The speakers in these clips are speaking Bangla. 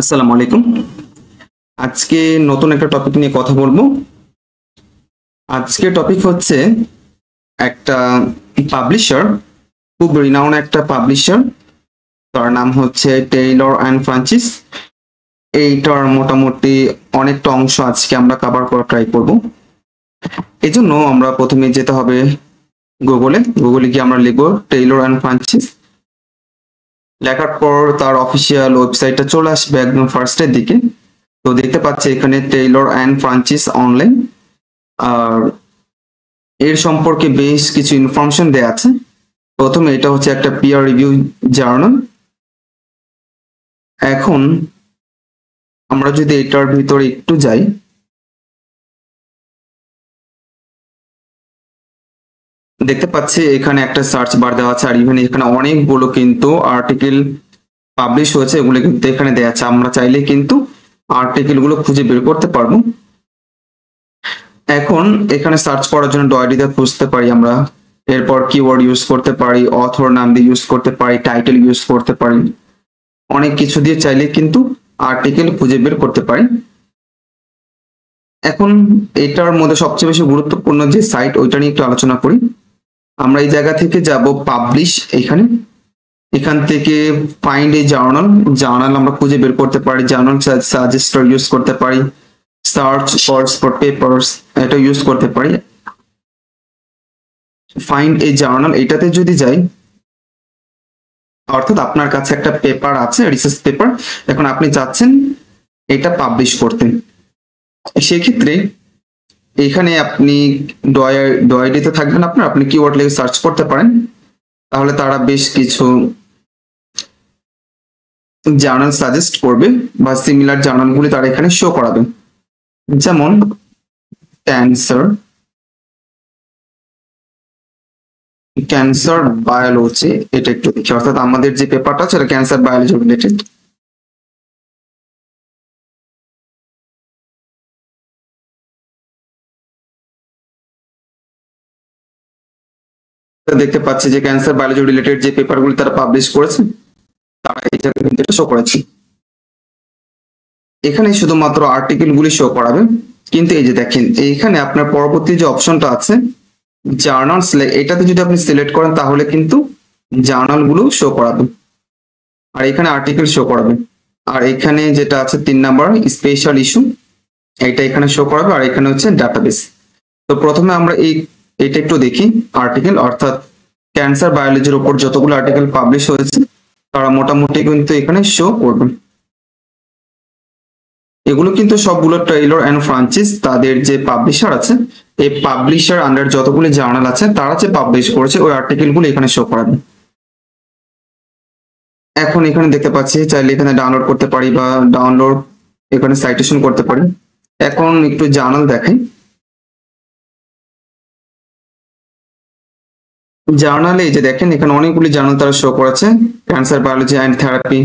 আসসালামু আলাইকুম। আজকে নতুন একটা টপিক নিয়ে কথা বলবো। আজকের টপিক হচ্ছে একটা পাবলিশার, খুব রিনাউন্ড একটা পাবলিশার, তার নাম হচ্ছে টেইলর অ্যান্ড ফ্রান্সিস। এইটার মোটামুটি অনেকটা অংশ আজকে আমরা কভার করা ট্রাই করব। এই জন্য আমরা প্রথমে যেতে হবে গুগলে গিয়ে আমরা লিখবো টেইলর অ্যান্ড ফ্রান্সিস। লেখার পর তার অফিসিয়াল ওয়েবসাইটটা চলে আসবে একদম ফার্স্টের দিকে। তো দেখতে পাচ্ছি এখানে টেইলর অ্যান্ড ফ্রান্সিস অনলাইন, আর এর সম্পর্কে বেশ কিছু ইনফরমেশন দেয়া আছে। প্রথমে এটা হচ্ছে একটা পিয়ার রিভিউ জার্নাল। এখন আমরা যদি এটার ভিতরে একটু যাই, দেখতে পাচ্ছি এখানে একটা সার্চ বার দেওয়া আছে, আর ইভেন এখানে অনেকগুলো কিন্তু আর্টিকেল পাবলিশ হয়েছে, এগুলো কিন্তু এখানে দেওয়া আছে। আমরা চাইলে কিন্তু আর্টিকেল গুলো খুঁজে বের করতে পারবো। এখন এখানে সার্চ করার জন্য ডয়েডি দিয়ে খুঁজতে পারি আমরা, এরপর কিওয়ার্ড ইউজ করতে পারি, অথর নাম দিয়ে ইউজ করতে পারি, টাইটেল ইউজ করতে পারি, অনেক কিছু দিয়ে চাইলে কিন্তু আর্টিকেল খুঁজে বের করতে পারি। এখন এটার মধ্যে সবচেয়ে বেশি গুরুত্বপূর্ণ যে সাইট, ওইটা নিয়ে একটু আলোচনা করি। আমরা এই জায়গা থেকে যাব পাবলিশ, এখান থেকে ফাইন্ড এ জার্নাল আমরা খুঁজে বের করতে পারি, জার্নাল সাজেস্টর ইউজ করতে পারি, সার্চ ফর পেপারস এটা ইউজ করতে পারি। ফাইন্ড এ জার্নাল এটাতে যদি যাই, অর্থাৎ আপনার কাছে একটা পেপার আছে, রিসার্চ পেপার, এখন আপনি চাচ্ছেন এটা পাবলিশ করতে। সেক্ষেত্রে এখানে আপনি ডয়েডিতে থাকবেন, আপনি কিওয়ার্ড লিখে সার্চ করতে পারেন, তাহলে তারা বেশ কিছু জার্নাল সাজেস্ট করবে বা সিমিলার জার্নালগুলি তারা এখানে শো করাবে। যেমন ক্যান্সার বায়োলজি, এটা একটু দেখি, অর্থাৎ আমাদের যে পেপারটা আছে এটা ক্যান্সার বায়োলজি রিলেটেড। দেখতে পাচ্ছি যে ক্যান্সার বায়োলজি রিলেটেড যে পেপারগুলি তারা পাবলিশ করেছে, তারা এই জায়গায় কিন্তু এটা শো করেছে। এখানে শুধুমাত্র আর্টিকেল গুলি শো করাবে, কিন্তু এই যে দেখেন এইখানে আপনার পরবর্তী যে অপশনটা আছে জার্নাল সিলেক্ট, এটাতে যদি আপনি সিলেক্ট করেন তাহলে কিন্তু জার্নাল গুলো শো করাবে, আর এখানে আর্টিকেল শো করাবে। আর এখানে যেটা আছে 3 নাম্বার স্পেশাল ইস্যু, এটা এখানে শো করাবে, আর এখানে হচ্ছে ডাটাবেস। তো প্রথমে আমরা এটা একটু দেখি আর্টিকেল, অর্থাৎ ক্যান্সার বায়োলজির উপর যতগুলো আর্টিকেল পাবলিশ হয়েছে তারা মোটামুটি কিন্তু এখানে শো করবে। এগুলো কিন্তু সবগুলো টেইলর অ্যান্ড ফ্রান্সিস তাদের যে পাবলিশার আছে, এই পাবলিশার আন্ডার যতগুলো জার্নাল আছে তারা যে পাবলিশ করেছে ওই আর্টিকেল গুলো এখানে শো করাবে। এখন এখানে দেখতে পাচ্ছি চাইলে এখানে ডাউনলোড করতে পারি বা ডাউনলোড এখানে সাইটেশন করতে পারি। এখন একটু জার্নাল দেখাই। জার্নালে এই যে দেখেন এখানে অনেকগুলি জার্নাল তারা শো করেছে, cancer biology and therapy,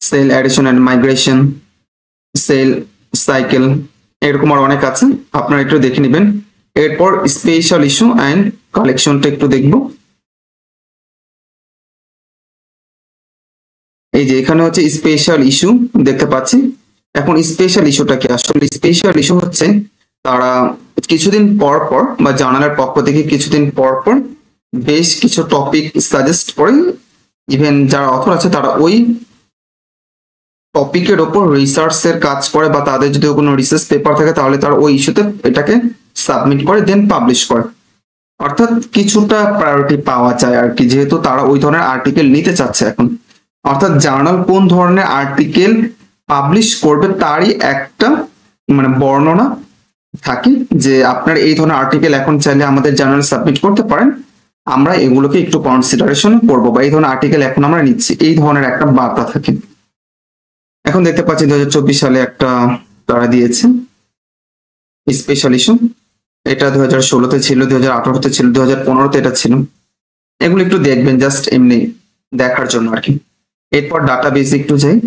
cell adhesion and migration, cell cycle, এরকম আর অনেক আছে, আপনারা একটু দেখে নেবেন। এরপর স্পেশাল ইস্যু অ্যান্ড কালেকশনটা একটু দেখবো। এই যে এখানে হচ্ছে স্পেশাল ইস্যু দেখতে পাচ্ছি। এখন স্পেশাল ইস্যুটা কি, আসলে স্পেশাল ইস্যু হচ্ছে তারা কিছুদিন পর পর বা জার্নালের পক্ষ থেকে কিছুদিন পর পর বেশ কিছু টপিক সাজেস্ট করে, ইভেন যারা অথর আছে তারা ওই টপিকের ওপর রিসার্চের কাজ করে, বা তাদের যদি কোনো রিসার্চ পেপার থাকে তাহলে তারা ওই ইস্যুতে এটাকে সাবমিট করে দেন পাবলিশ করে। অর্থাৎ কিছুটা প্রায়োরিটি পাওয়া যায় আর কি, যেহেতু তারা ওই ধরনের আর্টিকেল নিতে চাচ্ছে এখন। অর্থাৎ জার্নাল কোন ধরনের আর্টিকেল পাবলিশ করবে তারই একটা বর্ণনা থাকে, যে আপনার এই ধরনের আর্টিকেল এখন চাইলে আমাদের জার্নাল সাবমিট করতে পারেন, আমরা এগুলোকে একটু কনসিডারেশন করবো, বা এই ধরনের আর্টিকেল এখন আমরা নিচ্ছি, এই ধরনের একটা বার্তা থাকে। এখন দেখতে পাচ্ছি 2024 সালে একটা তারা দিয়েছে স্পেশাল ইস্যু, এটা 2016-তে ছিল, 2018-তে ছিল, 2015-তে এটা ছিল। এগুলো একটু দেখবেন জাস্ট এমনি দেখার জন্য আর কি। এরপর ডাটাবেস একটু যাই।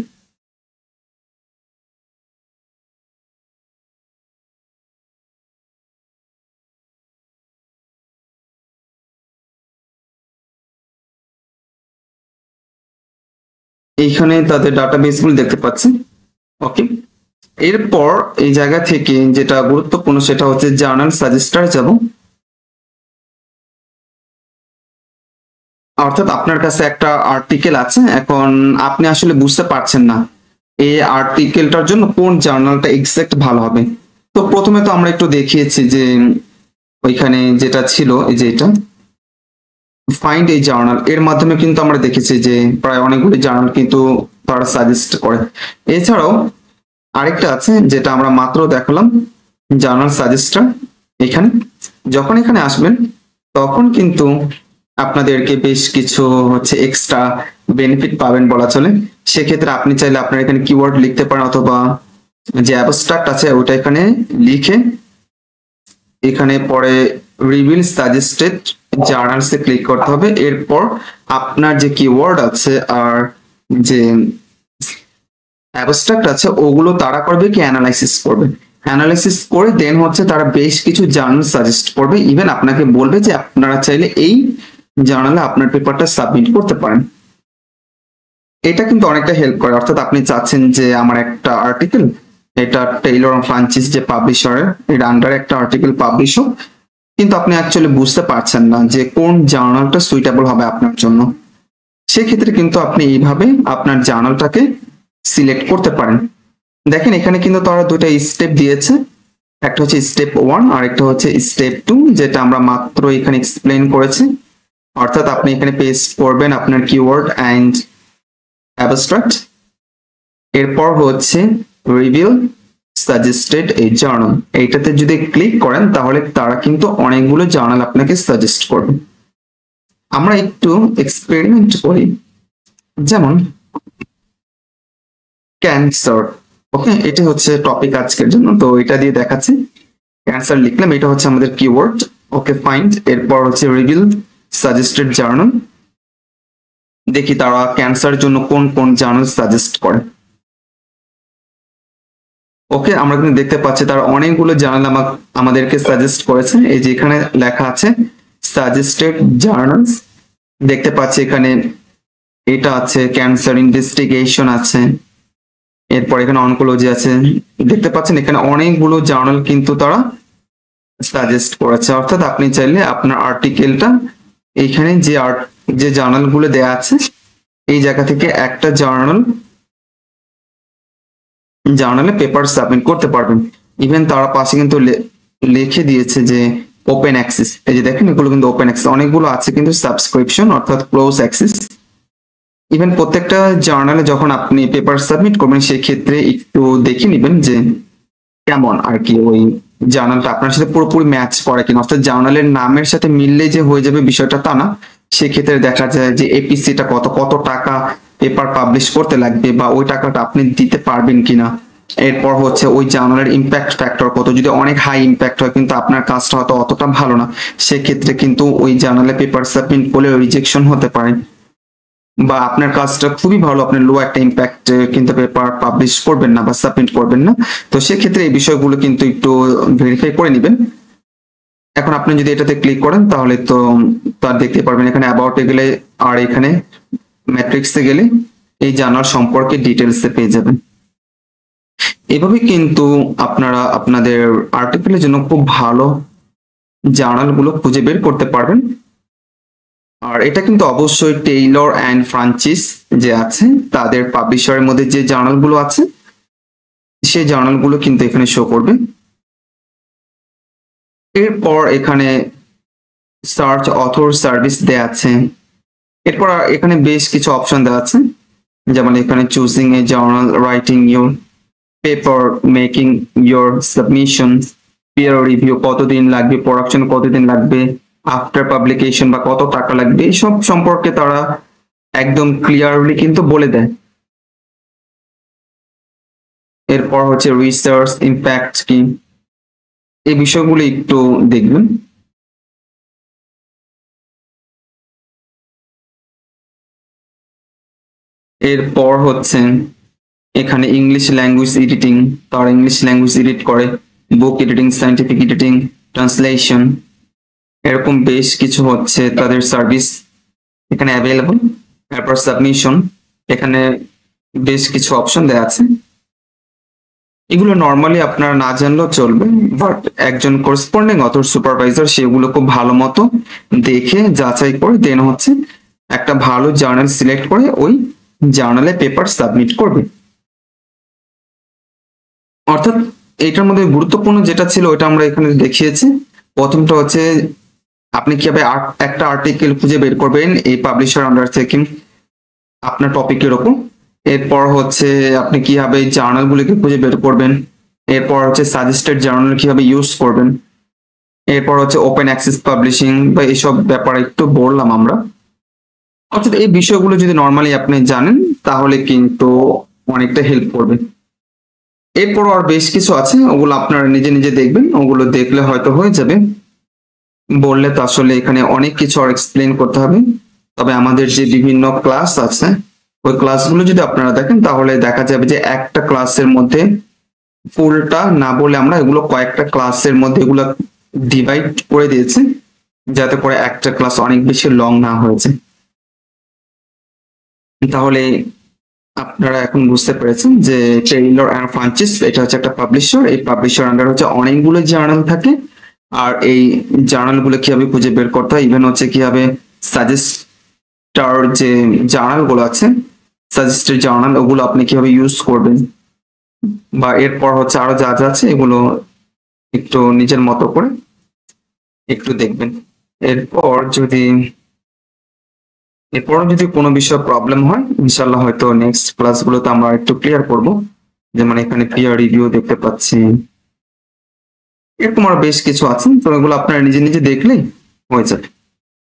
এইখানে তাদের ডাটাবেস গুলো দেখতে পাচ্ছি। ওকে, এরপর এই জায়গা থেকে যেটা গুরুত্বপূর্ণ সেটা হচ্ছে জার্নাল সাজেস্টার যাব। অর্থাৎ আপনার কাছে একটা আর্টিকেল আছে, এখন আপনি আসলে বুঝতে পারছেন না এই আর্টিকেলটার জন্য কোন জার্নালটা এক্সাক্ট ভালো হবে। তো প্রথমে তো আমরা একটু দেখিয়েছি যে ওইখানে যেটা ছিল এই যে এটা ফাইন্ড এই জার্নাল, এর মাধ্যমে কিন্তু আমরা দেখেছি যে প্রায় অনেকগুলো জার্নাল কিন্তু তারা সাজেস্ট করে। এছাড়াও আরেকটা আছে যেটা আমরা মাত্র দেখালাম, জার্নাল সাজেস্টার। এখানে যখন এখানে আসবেন তখন কিন্তু আপনাদেরকে বেশ কিছু হচ্ছে এক্সট্রা বেনিফিট পাবেন বলা চলে। সেক্ষেত্রে আপনি চাইলে আপনার এখানে কিওয়ার্ড লিখতে পারেন, অথবা যে অ্যাবস্ট্রাক্ট আছে ওটা এখানে লিখে এখানে পরে রিভিল সাজেস্টেড জার্নালস এ ক্লিক করতে হবে। এরপর আপনার যে কিওয়ার্ড আছে আর যে অ্যাবস্ট্রাক্ট আছে ওগুলো তারা করবে কি অ্যানালাইসিস করবে, অ্যানালাইসিস করে দেন হচ্ছে তারা বেশ কিছু জার্নাল সাজেস্ট করবে, ইভেন আপনাকে বলবে যে আপনারা চাইলে এই জার্নালে আপনার পেপারটা সাবমিট করতে পারেন। এটা কিন্তু অনেকটা হেল্প করে, অর্থাৎ আপনি চাচ্ছেন যে আমার একটা আর্টিকেল এটা টেইলর ফ্রান্সিস যে পাবলিশারের এর আন্ডারে একটা আর্টিকেল পাবলিশ হোক, কিন্তু আপনি অ্যাকচুয়ালি বুঝতে পারছেন না যে কোন জার্নালটা সুইটেবল হবে আপনার জন্য। সেক্ষেত্রে কিন্তু আপনি এইভাবে আপনার জার্নালটাকে সিলেক্ট করতে পারেন। দেখেন এখানে কিন্তু তারা দুটো স্টেপ দিয়েছে, একটা হচ্ছে স্টেপ 1 আর একটা হচ্ছে স্টেপ 2, যেটা আমরা মাত্র এখানে এক্সপ্লেন করেছি। অর্থাৎ আপনি এখানে পেস্ট করবেন আপনার কিওয়ার্ড এন্ড অ্যাবস্ট্রাক্ট, এরপর হচ্ছে রিভিল সাজেস্টেড এই জার্নাল, এইটাতে যদি ক্লিক করেন তাহলে তারা কিন্তু অনেকগুলো জার্নাল আপনাকে সাজেস্ট করবে। আমরা একটু এক্সপেরিমেন্ট করি, যেমন ক্যান্সার। ওকে, এটা হচ্ছে টপিক আজকের জন্য, তো এটা দিয়ে দেখাচ্ছি। ক্যান্সার লিখলাম, এটা হচ্ছে আমাদের কিওয়ার্ড। ওকে ফাইন্ড, এরপর হচ্ছে রিভিল সাজেস্টেড জার্নাল, দেখি তারা ক্যান্সার জন্য কোন কোন জার্নাল সাজেস্ট করে। ওকে, আমরা কিন্তু দেখতে পাচ্ছি তারা অনেকগুলো জার্নাল আমাদেরকে সাজেস্ট করেছে। এই যে এখানে লেখা আছে সাজেস্টেড জার্নালস, দেখতে পাচ্ছি এখানে এটা আছে, ক্যান্সার ইনভেস্টিগেশন আছে, এরপর এখানে অনকোলজি আছে। দেখতে পাচ্ছেন এখানে অনেকগুলো জার্নাল কিন্তু তারা সাজেস্ট করেছে। অর্থাৎ আপনি চাইলে আপনার আর্টিকেলটা এইখানে যে জার্নাল গুলো দেয়া আছে এই জায়গা থেকে একটা জার্নালে পেপার সাবমিট করতে পারবেন। ইভেন তারা পাশে কিন্তু লিখে দিয়েছে যে ওপেন অ্যাক্সেস, এই যে দেখেন এগুলো কিন্তু ওপেন অ্যাক্সেস, অনেকগুলো আছে কিন্তু সাবস্ক্রিপশন অর্থাৎ ক্লোজ অ্যাক্সেস। ইভেন প্রত্যেকটা জার্নালে যখন আপনি পেপার সাবমিট করবেন সেক্ষেত্রে একটু দেখে নেবেন যে কেমন আর কি ওই জার্নালটা আপনার সাথে পুরোপুরি ম্যাচ করে কিনা, অর্থাৎ জার্নালের নামের সাথে মিললে যে হয়ে যাবে বিষয়টা তা না। সেক্ষেত্রে দেখা যায় যে এপিসিটা কত কত টাকা পেপার পাবলিশ করতে লাগবে বা ওই টাকাটা আপনি দিতে পারবেন কিনা। এরপর হচ্ছে ওই জার্নালের ইম্প্যাক্ট ফ্যাক্টর কত, যদি অনেক হাই ইম্প্যাক্ট হয় কিন্তু আপনার কাজটা হয়তো অতটা ভালো না, সেক্ষেত্রে কিন্তু ওই জার্নালে পেপার সাবমিট করলে রিজেকশন হতে পারে। বা আপনার কাজটা খুবই ভালো, আপনি লো একটা ইম্প্যাক্ট কিন্তু পেপার পাবলিশ করবেন না বা সাবমিট করবেন না, তো সেক্ষেত্রে এই বিষয়গুলো কিন্তু একটু ভেরিফাই করে নেবেন। এখন আপনি যদি এটাতে ক্লিক করেন তাহলে তো তার দেখতে পারবেন এখানে অ্যাবাউটে গেলে আর এখানে ম্যাট্রিক্সে গেলে এই জার্নাল সম্পর্কে ডিটেলসে পেয়ে যাবেন। এভাবে কিন্তু আপনারা আপনাদের আর্টিকেলের জন্য খুব ভালো জার্নালগুলো খুঁজে বের করতে পারবেন। আর এটা কিন্তু অবশ্যই টেইলর অ্যান্ড ফ্রান্সিস যে আছে তাদের পাবলিশারের মধ্যে যে জার্নালগুলো আছে সেই জার্নালগুলো কিন্তু এখানে শো করবে। এরপর এখানে সার্চ অথর সার্ভিস দেয়া আছে। এরপর এখানে বেশ কিছু অপশন দেওয়া আছে, যেমন এখানে choosing a journal, writing your paper, making your submission, peer review কতদিন লাগবে, প্রোডাকশন কতদিন লাগবে, আফটার পাবলিকেশন বা কত টাকা লাগবে, এইসব সম্পর্কে তারা একদম ক্লিয়ারলি কিন্তু বলে দেয়। এরপর হচ্ছে রিসার্চ ইম্প্যাক্ট কি, এই বিষয়গুলো একটু দেখবেন। এরপর হচ্ছে এখানে ইংলিশ ল্যাঙ্গুয়েজ এডিটিং, তারা ইংলিশ ল্যাঙ্গুয়েজ এডিট করে, বুক এডিটিং, সায়েন্টিফিক এডিটিং, ট্রান্সলেশন, এরকম বেশ কিছু হচ্ছে তাদের সার্ভিস এখানে অ্যাভেলেবল। তারপর সাবমিশন, এখানে বেশ কিছু অপশন দেওয়া আছে। এগুলো নর্মালি আপনারা না জানলেও চলবে, বাট একজন করেসপন্ডিং অথর সুপারভাইজার সেগুলো খুব ভালো মতো দেখে যাচাই করে দেন হচ্ছে একটা ভালো জার্নাল সিলেক্ট করে ওই জার্নালে পেপার সাবমিট করবে। অর্থাৎ এটার মধ্যে গুরুত্বপূর্ণ যেটা ছিল ওটা আমরা এখানে দেখিয়েছি। প্রথমটা হচ্ছে আপনি কিভাবে একটা আর্টিকেল খুঁজে বের করবেন এই পাবলিশার আন্ডার থেকে আপনার টপিকের ওপর। এরপর হচ্ছে আপনি কিভাবে জার্নালগুলিকে খুঁজে বের করবেন। এরপর হচ্ছে সাজেস্টেড জার্নাল কিভাবে ইউজ করবেন। এরপর হচ্ছে ওপেন অ্যাক্সেস পাবলিশিং বা এইসব ব্যাপারে একটু বললাম আমরা। অর্থাৎ এই বিষয়গুলো যদি নর্মালি আপনি জানেন তাহলে কিন্তু অনেকটা হেল্প করবে। এরপর আর বেশ কিছু আছে, ওগুলো আপনারা নিজে নিজে দেখবেন, ওগুলো দেখলে হয়তো হয়ে যাবে। বললে তো আসলে এখানে অনেক কিছু আর এক্সপ্লেন করতে হবে। তবে আমাদের যে বিভিন্ন ক্লাস আছে ওই ক্লাসগুলো যদি আপনারা দেখেন তাহলে দেখা যাবে যে একটা ক্লাসের মধ্যে ফুলটা না বলে আমরা এগুলো কয়েকটা ক্লাসের মধ্যে এগুলো ডিভাইড করে দিয়েছি, যাতে করে একটা ক্লাস অনেক বেশি লং না হয়েছে। তাহলে আপনারা এখন বুঝতে পেরেছেন যে টেইলর অ্যান্ড ফ্রান্সিস এটা হচ্ছে একটা পাবলিশার। এই পাবলিশার আন্ডার হচ্ছে অনেকগুলো জার্নাল থাকে, আর এই জার্নালগুলো কিভাবে খুঁজে বের করতে হয়, ইভেন হচ্ছে কিভাবে সাজেস্টার যে জার্নালগুলো আছে সাজেস্টেড জার্নাল ওগুলো আপনি কিভাবে ইউজ করবেন, বা এরপর হচ্ছে আরো যা যা আছে এগুলো একটু নিজের মতো করে একটু দেখবেন। এরপরও যদি কোনো বিষয়ে প্রবলেম হয় ইনশাল্লাহ হয়তো নেক্সট ক্লাসগুলোতে আমরা একটু ক্লিয়ার করব। যেমন এখানে পিয়ার রিভিউ দেখতে পাচ্ছি, এরকম আরো বেশ কিছু আছে, তো এগুলো আপনারা নিজে নিজে দেখলেই হয়ে যাবে।